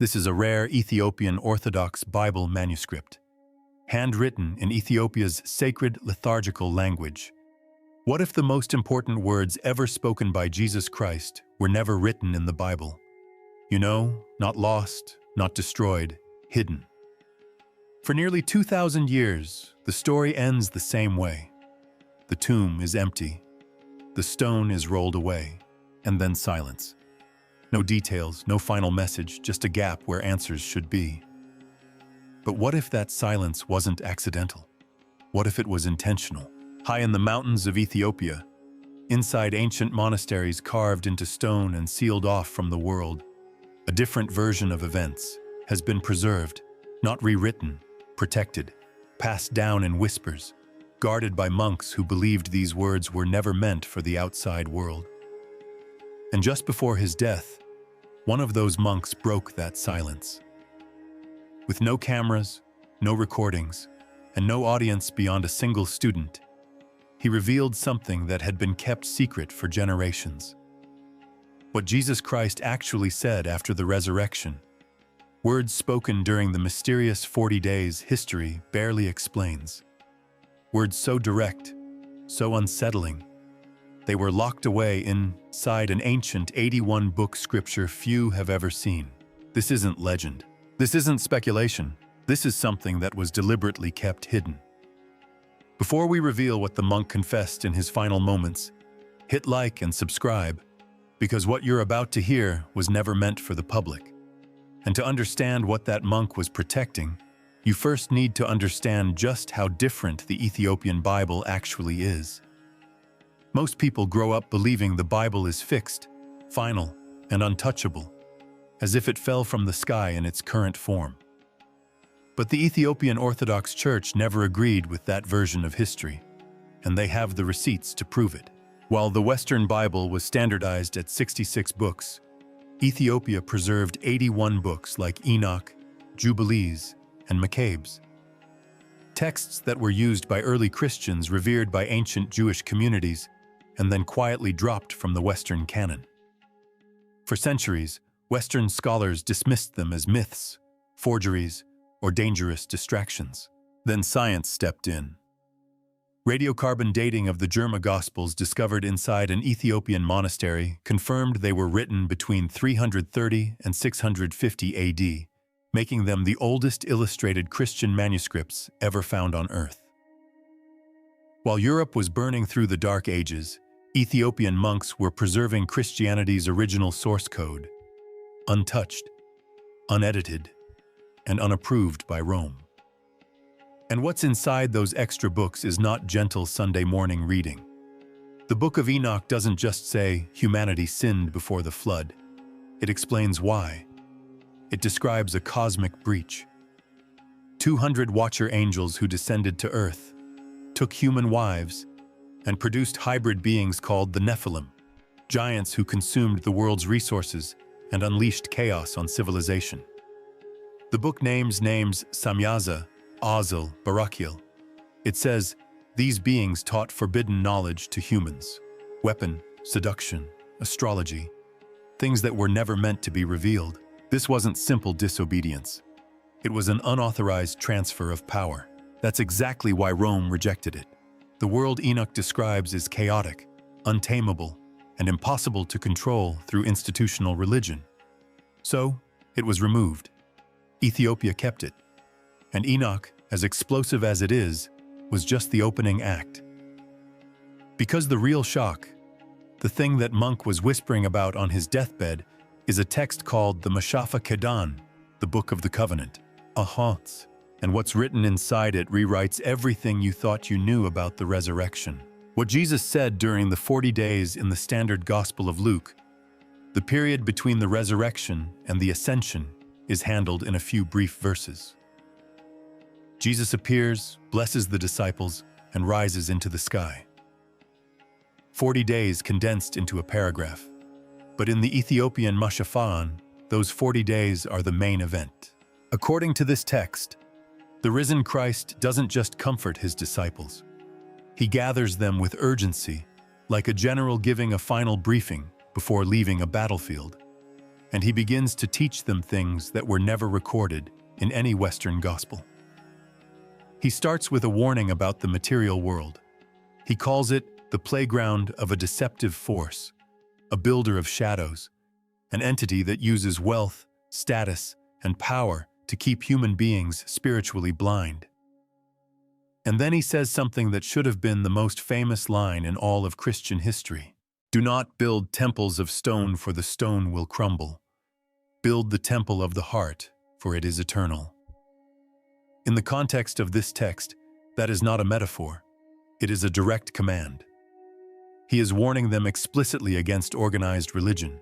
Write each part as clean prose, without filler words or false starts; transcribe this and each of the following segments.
This is a rare Ethiopian Orthodox Bible manuscript, handwritten in Ethiopia's sacred liturgical language. What if the most important words ever spoken by Jesus Christ were never written in the Bible? You know, not lost, not destroyed, hidden. For nearly 2,000 years, the story ends the same way. The tomb is empty, the stone is rolled away, and then silence. No details, no final message, just a gap where answers should be. But what if that silence wasn't accidental? What if it was intentional? High in the mountains of Ethiopia, inside ancient monasteries carved into stone and sealed off from the world, a different version of events has been preserved, not rewritten, protected, passed down in whispers, guarded by monks who believed these words were never meant for the outside world. And just before his death, one of those monks broke that silence. With no cameras, no recordings, and no audience beyond a single student, he revealed something that had been kept secret for generations. What Jesus Christ actually said after the resurrection, words spoken during the mysterious 40 days history barely explains. Words so direct, so unsettling, they were locked away inside an ancient 81-book scripture few have ever seen. This isn't legend. This isn't speculation. This is something that was deliberately kept hidden. Before we reveal what the monk confessed in his final moments, hit like and subscribe, because what you're about to hear was never meant for the public. And to understand what that monk was protecting, you first need to understand just how different the Ethiopian Bible actually is. Most people grow up believing the Bible is fixed, final, and untouchable, as if it fell from the sky in its current form. But the Ethiopian Orthodox Church never agreed with that version of history, and they have the receipts to prove it. While the Western Bible was standardized at 66 books, Ethiopia preserved 81 books like Enoch, Jubilees, and Maccabees. Texts that were used by early Christians revered by ancient Jewish communities and then quietly dropped from the Western canon. For centuries, Western scholars dismissed them as myths, forgeries, or dangerous distractions. Then science stepped in. Radiocarbon dating of the Germa Gospels discovered inside an Ethiopian monastery confirmed they were written between 330 and 650 AD, making them the oldest illustrated Christian manuscripts ever found on Earth. While Europe was burning through the Dark Ages, Ethiopian monks were preserving Christianity's original source code, untouched, unedited, and unapproved by Rome. And what's inside those extra books is not gentle Sunday morning reading. The Book of Enoch doesn't just say humanity sinned before the flood. It explains why. It describes a cosmic breach. 200 watcher angels who descended to Earth, took human wives, and produced hybrid beings called the Nephilim, giants who consumed the world's resources and unleashed chaos on civilization. The book names Samyaza, Azil, Barakiel. It says, these beings taught forbidden knowledge to humans, weapon, seduction, astrology, things that were never meant to be revealed. This wasn't simple disobedience. It was an unauthorized transfer of power. That's exactly why Rome rejected it. The world Enoch describes is chaotic, untamable, and impossible to control through institutional religion. So, it was removed. Ethiopia kept it. And Enoch, as explosive as it is, was just the opening act. Because the real shock, the thing that monk was whispering about on his deathbed, is a text called the Mashafa Kedan, the Book of the Covenant, Ahants, and what's written inside it rewrites everything you thought you knew about the resurrection. What Jesus said during the 40 days in the standard Gospel of Luke, the period between the resurrection and the ascension, is handled in a few brief verses. Jesus appears, blesses the disciples, and rises into the sky. 40 days condensed into a paragraph. But in the Ethiopian Mashafan, those 40 days are the main event. According to this text, the risen Christ doesn't just comfort his disciples. He gathers them with urgency, like a general giving a final briefing before leaving a battlefield. and he begins to teach them things that were never recorded in any Western gospel. He starts with a warning about the material world. He calls it the playground of a deceptive force, a builder of shadows, an entity that uses wealth, status, and power to keep human beings spiritually blind. And then he says something that should have been the most famous line in all of Christian history. Do not build temples of stone, for the stone will crumble. Build the temple of the heart, for it is eternal. In the context of this text, that is not a metaphor. It is a direct command. He is warning them explicitly against organized religion.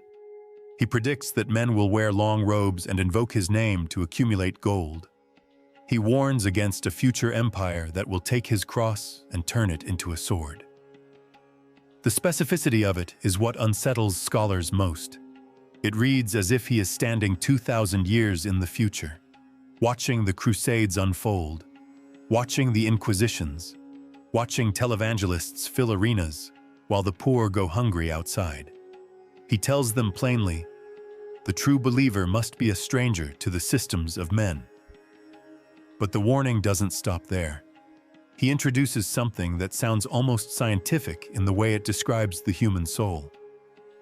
He predicts that men will wear long robes and invoke his name to accumulate gold. He warns against a future empire that will take his cross and turn it into a sword. The specificity of it is what unsettles scholars most. It reads as if he is standing 2,000 years in the future, watching the Crusades unfold, watching the Inquisitions, watching televangelists fill arenas while the poor go hungry outside. He tells them plainly, the true believer must be a stranger to the systems of men. But the warning doesn't stop there. He introduces something that sounds almost scientific in the way it describes the human soul.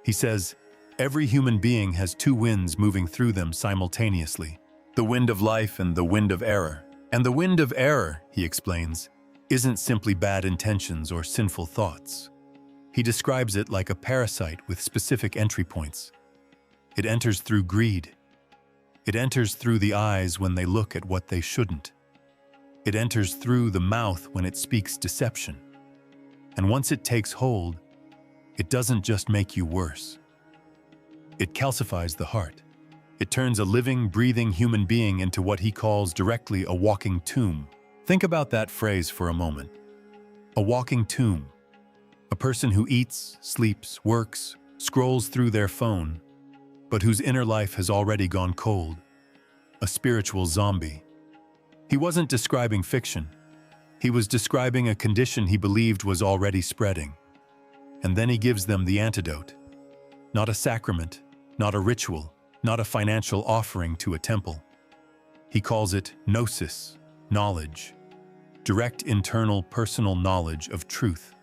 He says, every human being has two winds moving through them simultaneously, the wind of life and the wind of error. And the wind of error, he explains, isn't simply bad intentions or sinful thoughts. He describes it like a parasite with specific entry points. It enters through greed. It enters through the eyes when they look at what they shouldn't. It enters through the mouth when it speaks deception. And once it takes hold, it doesn't just make you worse. It calcifies the heart. It turns a living, breathing human being into what he calls directly a walking tomb. Think about that phrase for a moment. A walking tomb. A person who eats, sleeps, works, scrolls through their phone, but whose inner life has already gone cold. A spiritual zombie. He wasn't describing fiction. He was describing a condition he believed was already spreading. And then he gives them the antidote. Not a sacrament, not a ritual, not a financial offering to a temple. He calls it gnosis, knowledge, direct internal personal knowledge of truth.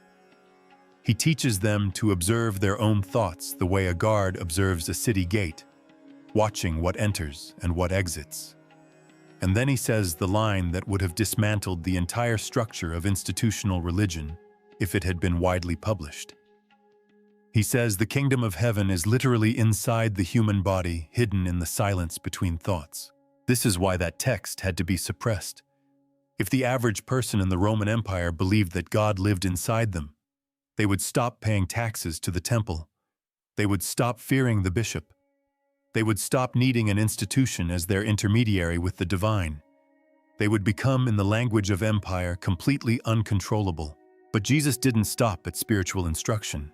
He teaches them to observe their own thoughts the way a guard observes a city gate, watching what enters and what exits. And then he says the line that would have dismantled the entire structure of institutional religion if it had been widely published. He says the kingdom of heaven is literally inside the human body, hidden in the silence between thoughts. This is why that text had to be suppressed. If the average person in the Roman Empire believed that God lived inside them, they would stop paying taxes to the temple. They would stop fearing the bishop. They would stop needing an institution as their intermediary with the divine. They would become, in the language of empire, completely uncontrollable. But Jesus didn't stop at spiritual instruction.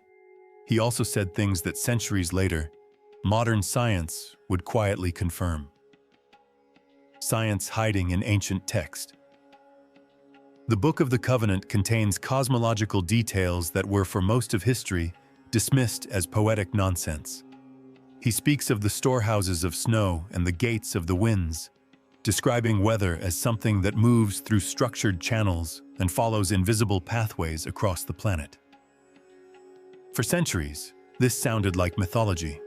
He also said things that centuries later, modern science would quietly confirm. Science hiding in ancient text. The Book of the Covenant contains cosmological details that were, for most of history, dismissed as poetic nonsense. He speaks of the storehouses of snow and the gates of the winds, describing weather as something that moves through structured channels and follows invisible pathways across the planet. For centuries, this sounded like mythology.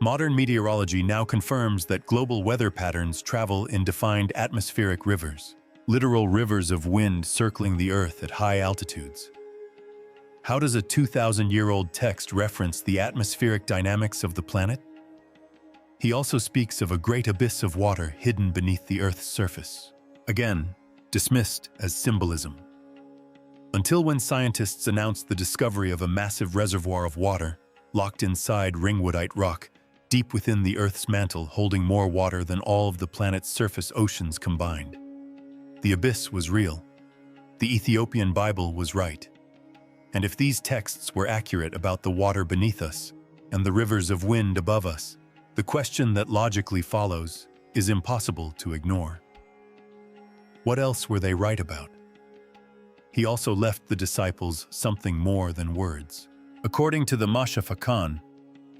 Modern meteorology now confirms that global weather patterns travel in defined atmospheric rivers, literal rivers of wind circling the Earth at high altitudes. How does a 2,000-year-old text reference the atmospheric dynamics of the planet? He also speaks of a great abyss of water hidden beneath the Earth's surface, again, dismissed as symbolism. Until when scientists announced the discovery of a massive reservoir of water, locked inside ringwoodite rock, deep within the Earth's mantle, holding more water than all of the planet's surface oceans combined. The abyss was real. The Ethiopian Bible was right. And if these texts were accurate about the water beneath us and the rivers of wind above us, the question that logically follows is impossible to ignore. What else were they right about? He also left the disciples something more than words. According to the Mashafakan,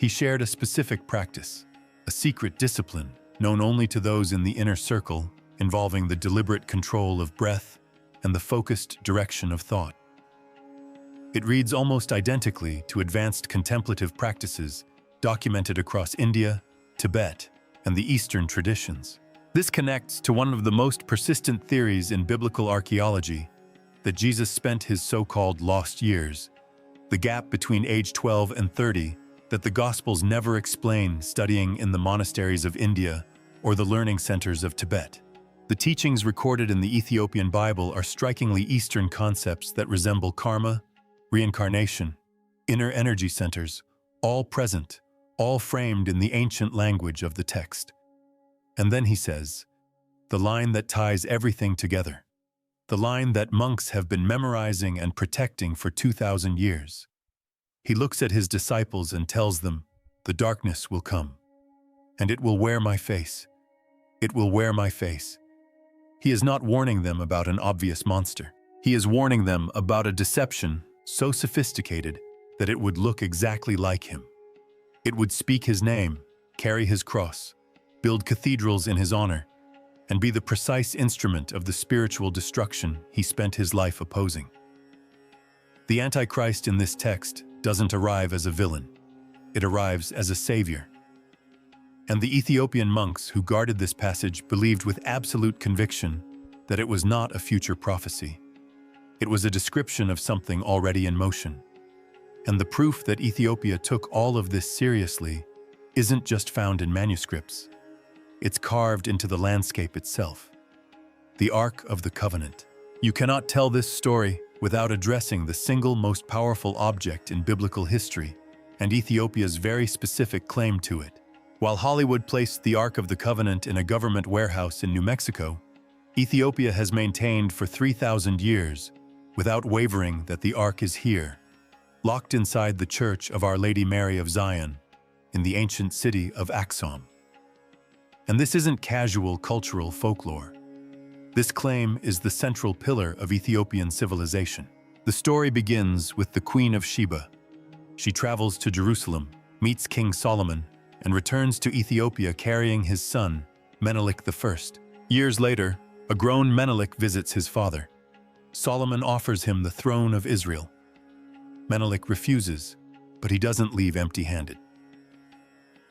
He shared a specific practice, a secret discipline known only to those in the inner circle, involving the deliberate control of breath and the focused direction of thought. It reads almost identically to advanced contemplative practices documented across India, Tibet, and the Eastern traditions. This connects to one of the most persistent theories in biblical archaeology, that Jesus spent his so-called lost years, the gap between age 12 and 30, that the Gospels never explain, studying in the monasteries of India or the learning centers of Tibet. The teachings recorded in the Ethiopian Bible are strikingly Eastern concepts that resemble karma, reincarnation, inner energy centers, all present, all framed in the ancient language of the text. And then he says, the line that ties everything together, the line that monks have been memorizing and protecting for 2,000 years. He looks at his disciples and tells them, the darkness will come, and it will wear my face. It will wear my face. He is not warning them about an obvious monster. He is warning them about a deception so sophisticated that it would look exactly like him. It would speak his name, carry his cross, build cathedrals in his honor, and be the precise instrument of the spiritual destruction he spent his life opposing. The Antichrist in this text doesn't arrive as a villain. It arrives as a savior. And the Ethiopian monks who guarded this passage believed with absolute conviction that it was not a future prophecy. It was a description of something already in motion. And the proof that Ethiopia took all of this seriously isn't just found in manuscripts. It's carved into the landscape itself. The Ark of the Covenant. You cannot tell this story without addressing the single most powerful object in biblical history and Ethiopia's very specific claim to it. While Hollywood placed the Ark of the Covenant in a government warehouse in New Mexico, Ethiopia has maintained for 3,000 years, without wavering, that the Ark is here, locked inside the Church of Our Lady Mary of Zion, in the ancient city of Axum. And this isn't casual cultural folklore. This claim is the central pillar of Ethiopian civilization. The story begins with the Queen of Sheba. She travels to Jerusalem, meets King Solomon, and returns to Ethiopia carrying his son, Menelik I. Years later, a grown Menelik visits his father. Solomon offers him the throne of Israel. Menelik refuses, but he doesn't leave empty-handed.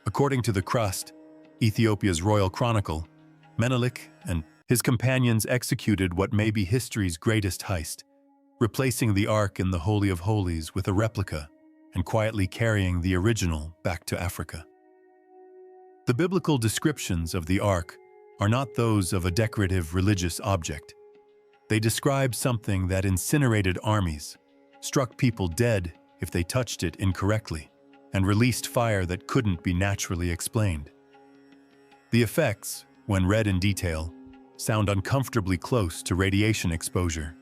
According to the Crust, Ethiopia's royal chronicle, Menelik and his companions executed what may be history's greatest heist, replacing the Ark in the Holy of Holies with a replica and quietly carrying the original back to Africa. The biblical descriptions of the Ark are not those of a decorative religious object. They describe something that incinerated armies, struck people dead if they touched it incorrectly, and released fire that couldn't be naturally explained. The effects, when read in detail, sound uncomfortably close to radiation exposure,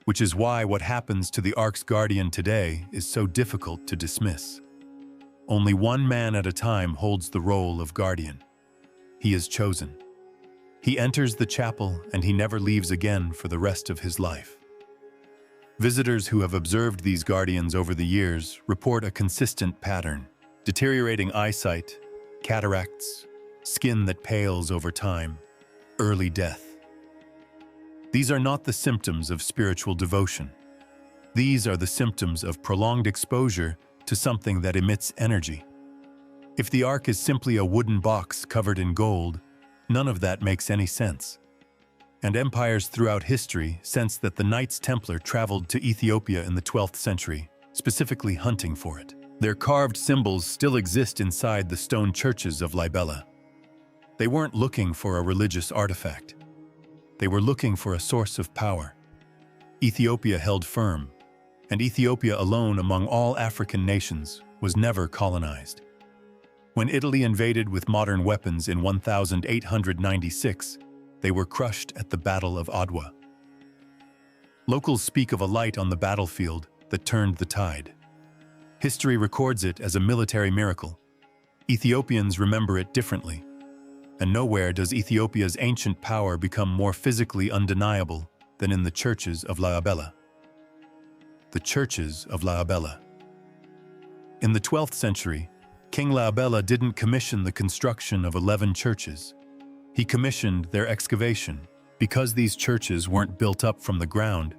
which is why what happens to the Ark's guardian today is so difficult to dismiss. Only one man at a time holds the role of guardian. He is chosen. He enters the chapel and he never leaves again for the rest of his life. Visitors who have observed these guardians over the years report a consistent pattern: deteriorating eyesight, cataracts, skin that pales over time, early death. These are not the symptoms of spiritual devotion. These are the symptoms of prolonged exposure to something that emits energy. If the Ark is simply a wooden box covered in gold, none of that makes any sense. And empires throughout history sense that the Knights Templar traveled to Ethiopia in the 12th century, specifically hunting for it. Their carved symbols still exist inside the stone churches of Libella. They weren't looking for a religious artifact. They were looking for a source of power. Ethiopia held firm, and Ethiopia alone among all African nations was never colonized. When Italy invaded with modern weapons in 1896, they were crushed at the Battle of Adwa. Locals speak of a light on the battlefield that turned the tide. History records it as a military miracle. Ethiopians remember it differently. And nowhere does Ethiopia's ancient power become more physically undeniable than in the churches of Laabela. The churches of Laabela. In the 12th century, King Abba didn't commission the construction of 11 churches. He commissioned their excavation. Because these churches weren't built up from the ground,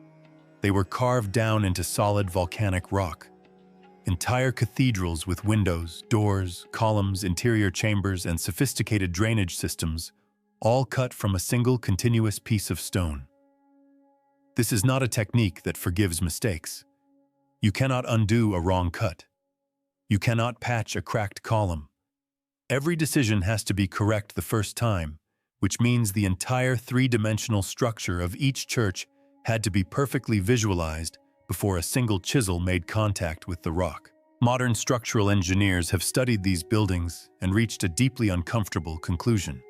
they were carved down into solid volcanic rock. Entire cathedrals with windows, doors, columns, interior chambers, and sophisticated drainage systems, all cut from a single continuous piece of stone. This is not a technique that forgives mistakes. You cannot undo a wrong cut. You cannot patch a cracked column. Every decision has to be correct the first time, which means the entire three-dimensional structure of each church had to be perfectly visualized before a single chisel made contact with the rock. Modern structural engineers have studied these buildings and reached a deeply uncomfortable conclusion.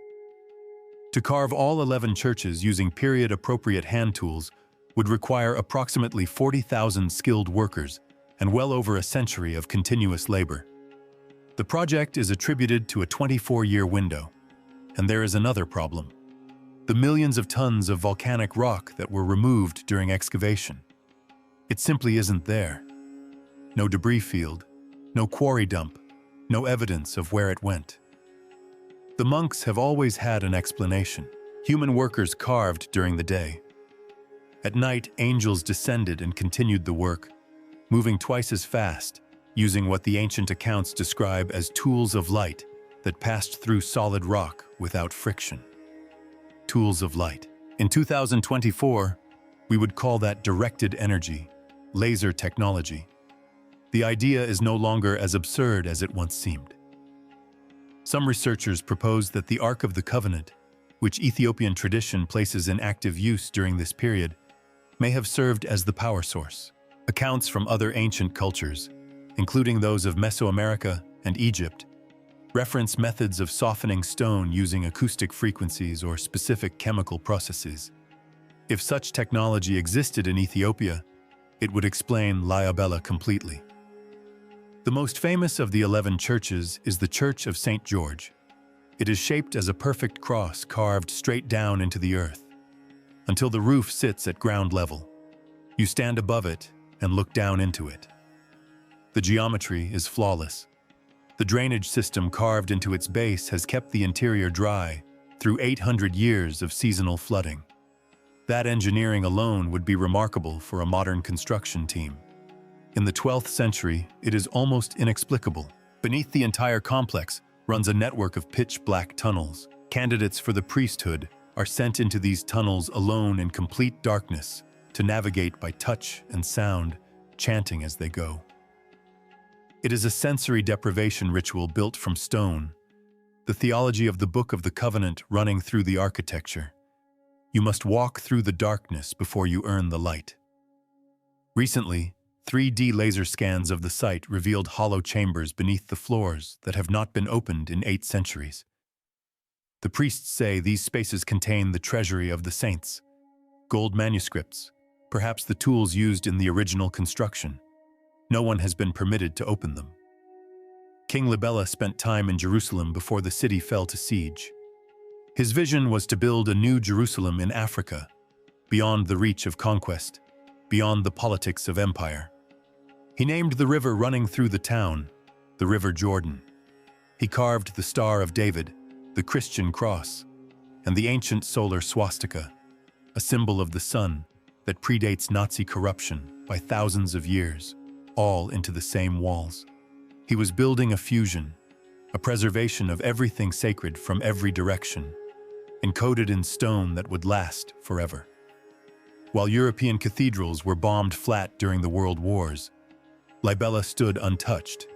To carve all 11 churches using period-appropriate hand tools would require approximately 40,000 skilled workers and well over a century of continuous labor. The project is attributed to a 24-year window. And there is another problem: the millions of tons of volcanic rock that were removed during excavation. It simply isn't there. No debris field, no quarry dump, no evidence of where it went. The monks have always had an explanation. Human workers carved during the day. At night, angels descended and continued the work, moving twice as fast, using what the ancient accounts describe as tools of light that passed through solid rock without friction. Tools of light. In 2024, we would call that directed energy, laser technology. The idea is no longer as absurd as it once seemed. Some researchers propose that the Ark of the Covenant, which Ethiopian tradition places in active use during this period, may have served as the power source. Accounts from other ancient cultures, including those of Mesoamerica and Egypt, reference methods of softening stone using acoustic frequencies or specific chemical processes. If such technology existed in Ethiopia, it would explain Abba completely. The most famous of the 11 churches is the Church of St. George. It is shaped as a perfect cross carved straight down into the earth, until the roof sits at ground level. You stand above it and look down into it. The geometry is flawless. The drainage system carved into its base has kept the interior dry through 800 years of seasonal flooding. That engineering alone would be remarkable for a modern construction team. In the 12th century, it is almost inexplicable. Beneath the entire complex runs a network of pitch-black tunnels. Candidates for the priesthood are sent into these tunnels alone in complete darkness to navigate by touch and sound, chanting as they go. It is a sensory deprivation ritual built from stone, the theology of the Book of the Covenant running through the architecture. You must walk through the darkness before you earn the light. Recently, 3D laser scans of the site revealed hollow chambers beneath the floors that have not been opened in 8 centuries. The priests say these spaces contain the treasury of the saints, gold manuscripts, perhaps the tools used in the original construction. No one has been permitted to open them. King Abba spent time in Jerusalem before the city fell to siege. His vision was to build a new Jerusalem in Africa, beyond the reach of conquest, beyond the politics of empire. He named the river running through the town the River Jordan. He carved the Star of David, the Christian cross, and the ancient solar swastika, a symbol of the sun that predates Nazi corruption by thousands of years, all into the same walls. He was building a fusion, a preservation of everything sacred from every direction, encoded in stone that would last forever. While European cathedrals were bombed flat during the World Wars, Abba stood untouched.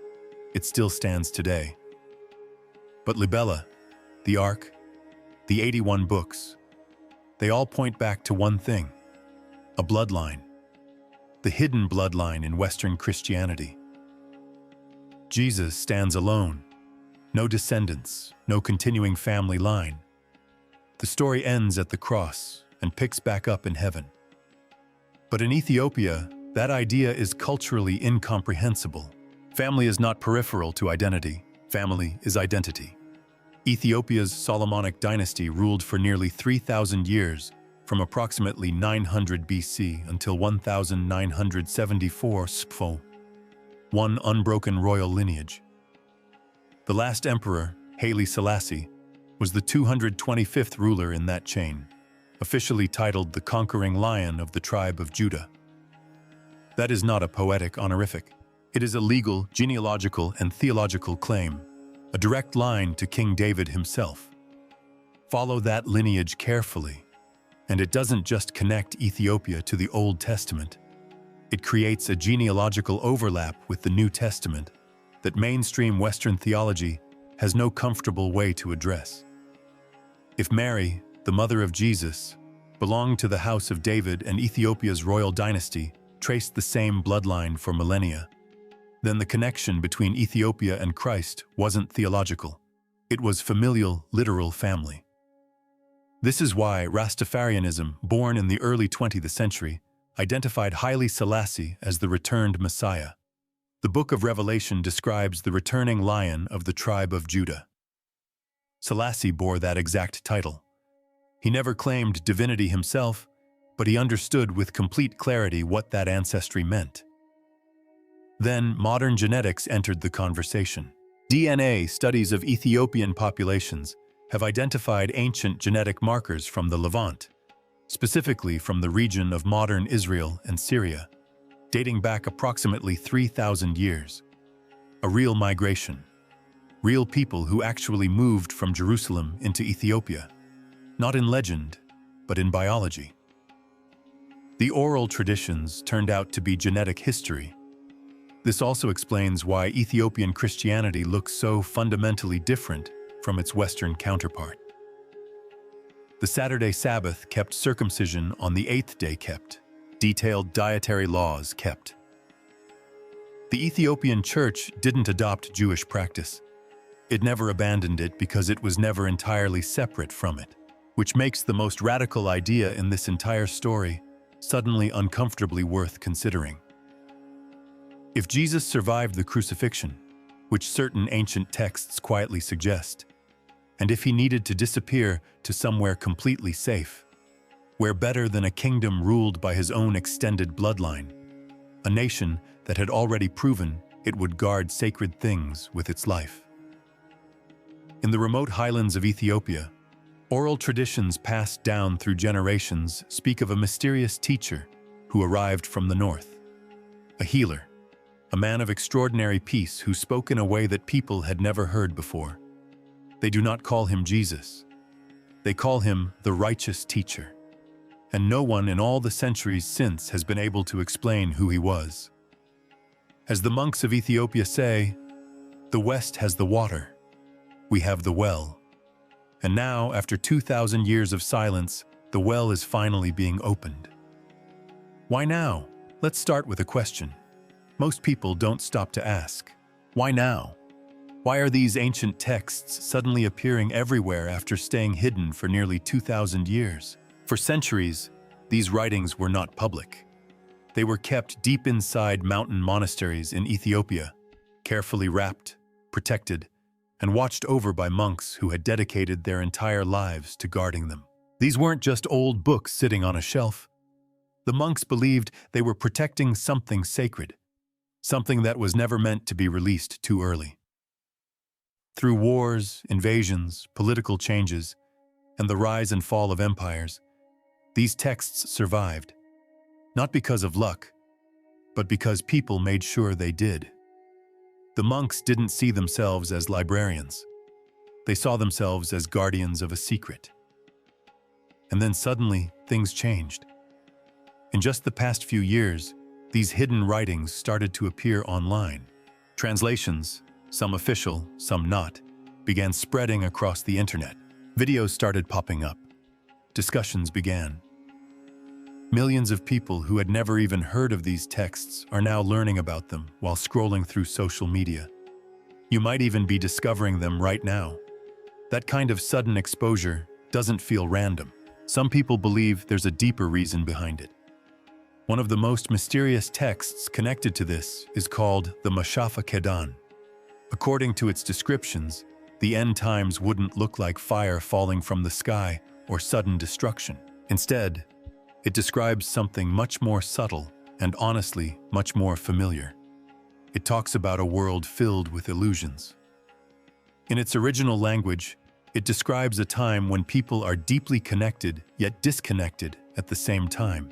It still stands today. But Abba, the Ark, the 81 books, they all point back to one thing: a bloodline. The hidden bloodline in Western Christianity. Jesus stands alone. No descendants, no continuing family line. The story ends at the cross and picks back up in heaven. But in Ethiopia, that idea is culturally incomprehensible. Family is not peripheral to identity. Family is identity. Ethiopia's Solomonic dynasty ruled for nearly 3,000 years, from approximately 900 BC until 1974 SPFO, one unbroken royal lineage. The last emperor, Haile Selassie, was the 225th ruler in that chain, officially titled the Conquering Lion of the tribe of Judah. That is not a poetic honorific. It is a legal, genealogical, and theological claim, a direct line to King David himself. Follow that lineage carefully, and it doesn't just connect Ethiopia to the Old Testament. It creates a genealogical overlap with the New Testament that mainstream Western theology has no comfortable way to address. If Mary, the mother of Jesus, belonged to the house of David and Ethiopia's royal dynasty traced the same bloodline for millennia, then the connection between Ethiopia and Christ wasn't theological. It was familial, literal family. This is why Rastafarianism, born in the early 20th century, identified Haile Selassie as the returned Messiah. The Book of Revelation describes the returning lion of the tribe of Judah. Selassie bore that exact title. He never claimed divinity himself, but he understood with complete clarity what that ancestry meant. Then modern genetics entered the conversation. DNA studies of Ethiopian populations have identified ancient genetic markers from the Levant, specifically from the region of modern Israel and Syria, dating back approximately 3,000 years. A real migration. Real people who actually moved from Jerusalem into Ethiopia, not in legend, but in biology. The oral traditions turned out to be genetic history. This also explains why Ethiopian Christianity looks so fundamentally different from its Western counterpart. The Saturday Sabbath kept, circumcision on the 8th day kept, detailed dietary laws kept. The Ethiopian Church didn't adopt Jewish practice. It never abandoned it because it was never entirely separate from it, which makes the most radical idea in this entire story suddenly uncomfortably worth considering. If Jesus survived the crucifixion, which certain ancient texts quietly suggest, and if he needed to disappear to somewhere completely safe, where better than a kingdom ruled by his own extended bloodline, a nation that had already proven it would guard sacred things with its life. In the remote highlands of Ethiopia, oral traditions passed down through generations speak of a mysterious teacher who arrived from the north, a healer, a man of extraordinary peace who spoke in a way that people had never heard before. They do not call him Jesus. They call him the righteous teacher. And no one in all the centuries since has been able to explain who he was. As the monks of Ethiopia say, the West has the water, we have the well. And now, after 2,000 years of silence, the well is finally being opened. Why now? Let's start with a question. Most people don't stop to ask, why now? Why are these ancient texts suddenly appearing everywhere after staying hidden for nearly 2,000 years? For centuries, these writings were not public. They were kept deep inside mountain monasteries in Ethiopia, carefully wrapped, protected, and watched over by monks who had dedicated their entire lives to guarding them. These weren't just old books sitting on a shelf. The monks believed they were protecting something sacred, something that was never meant to be released too early. Through wars, invasions, political changes, and the rise and fall of empires, these texts survived, not because of luck, but because people made sure they did. The monks didn't see themselves as librarians. They saw themselves as guardians of a secret. And then suddenly, things changed. In just the past few years, these hidden writings started to appear online. Translations, some official, some not, began spreading across the internet. Videos started popping up. Discussions began. Millions of people who had never even heard of these texts are now learning about them while scrolling through social media. You might even be discovering them right now. That kind of sudden exposure doesn't feel random. Some people believe there's a deeper reason behind it. One of the most mysterious texts connected to this is called the Mashafa Kedan. According to its descriptions, the end times wouldn't look like fire falling from the sky or sudden destruction. Instead, it describes something much more subtle and honestly much more familiar. It talks about a world filled with illusions. In its original language, it describes a time when people are deeply connected yet disconnected at the same time.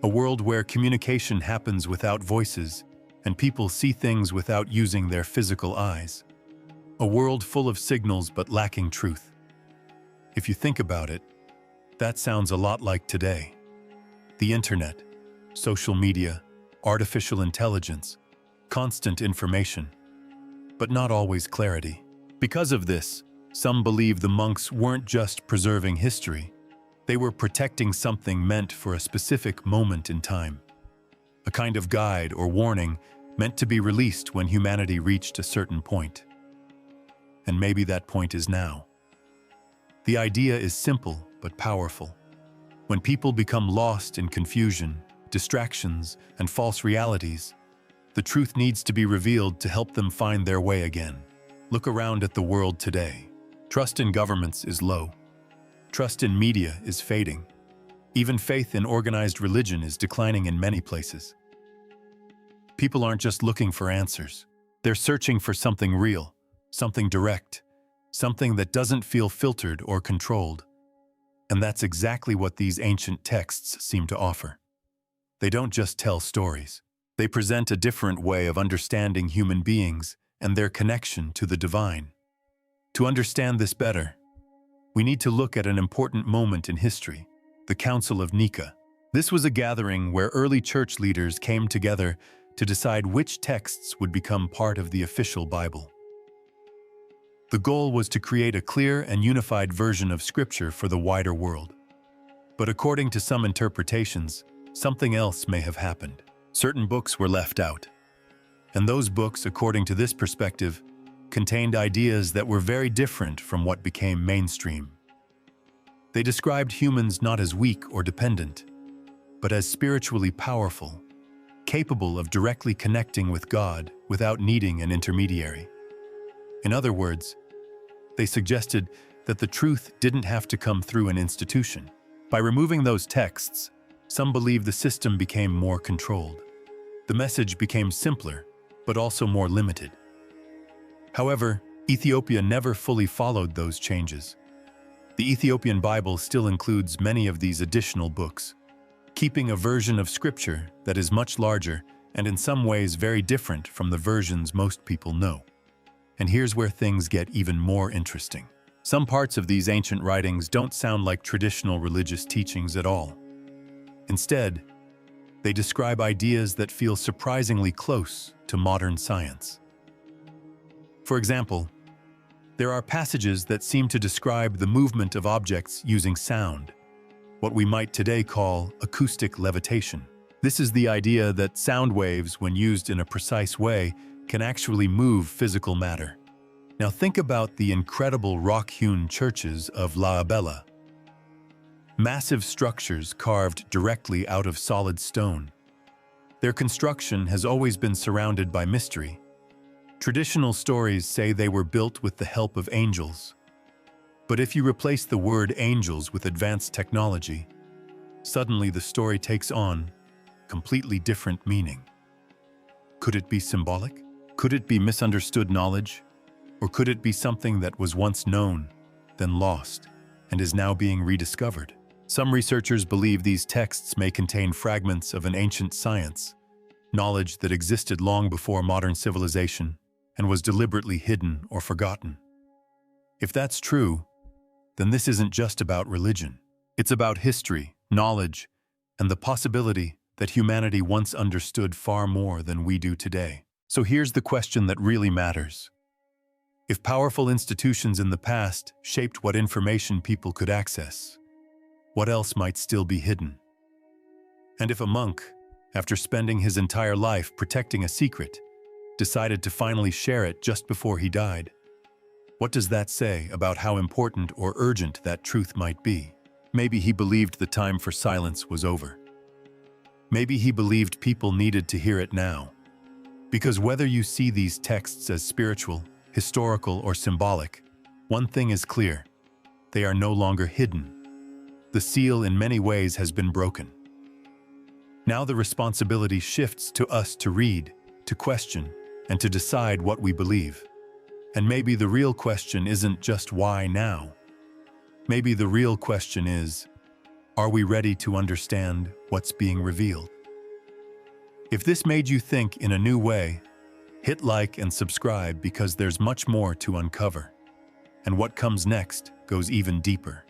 A world where communication happens without voices and people see things without using their physical eyes. A world full of signals but lacking truth. If you think about it, that sounds a lot like today. The internet, social media, artificial intelligence, constant information, but not always clarity. Because of this, some believe the monks weren't just preserving history, they were protecting something meant for a specific moment in time. A kind of guide or warning meant to be released when humanity reached a certain point. And maybe that point is now. The idea is simple but powerful. When people become lost in confusion, distractions, and false realities, the truth needs to be revealed to help them find their way again. Look around at the world today. Trust in governments is low. Trust in media is fading. Even faith in organized religion is declining in many places. People aren't just looking for answers. They're searching for something real, something direct, something that doesn't feel filtered or controlled. And that's exactly what these ancient texts seem to offer. They don't just tell stories. They present a different way of understanding human beings and their connection to the divine. To understand this better, we need to look at an important moment in history, the Council of Nika. This was a gathering where early church leaders came together to decide which texts would become part of the official Bible. The goal was to create a clear and unified version of Scripture for the wider world. But according to some interpretations, something else may have happened. Certain books were left out. And those books, according to this perspective, contained ideas that were very different from what became mainstream. They described humans not as weak or dependent, but as spiritually powerful, capable of directly connecting with God without needing an intermediary. In other words, they suggested that the truth didn't have to come through an institution. By removing those texts, some believe the system became more controlled. The message became simpler, but also more limited. However, Ethiopia never fully followed those changes. The Ethiopian Bible still includes many of these additional books, keeping a version of Scripture that is much larger and in some ways very different from the versions most people know. And here's where things get even more interesting. Some parts of these ancient writings don't sound like traditional religious teachings at all. Instead, they describe ideas that feel surprisingly close to modern science. For example, there are passages that seem to describe the movement of objects using sound, what we might today call acoustic levitation. This is the idea that sound waves, when used in a precise way, can actually move physical matter. Now think about the incredible rock-hewn churches of La Abella. Massive structures carved directly out of solid stone. Their construction has always been surrounded by mystery. Traditional stories say they were built with the help of angels. But if you replace the word angels with advanced technology, suddenly the story takes on completely different meaning. Could it be symbolic? Could it be misunderstood knowledge? Or could it be something that was once known, then lost, and is now being rediscovered? Some researchers believe these texts may contain fragments of an ancient science, knowledge that existed long before modern civilization and was deliberately hidden or forgotten. If that's true, then this isn't just about religion. It's about history, knowledge, and the possibility that humanity once understood far more than we do today. So here's the question that really matters. If powerful institutions in the past shaped what information people could access, what else might still be hidden? And if a monk, after spending his entire life protecting a secret, decided to finally share it just before he died, what does that say about how important or urgent that truth might be? Maybe he believed the time for silence was over. Maybe he believed people needed to hear it now. Because whether you see these texts as spiritual, historical, or symbolic, one thing is clear: they are no longer hidden. The seal in many ways has been broken. Now the responsibility shifts to us to read, to question, and to decide what we believe. And maybe the real question isn't just why now. Maybe the real question is, are we ready to understand what's being revealed? If this made you think in a new way, hit like and subscribe because there's much more to uncover. And what comes next goes even deeper.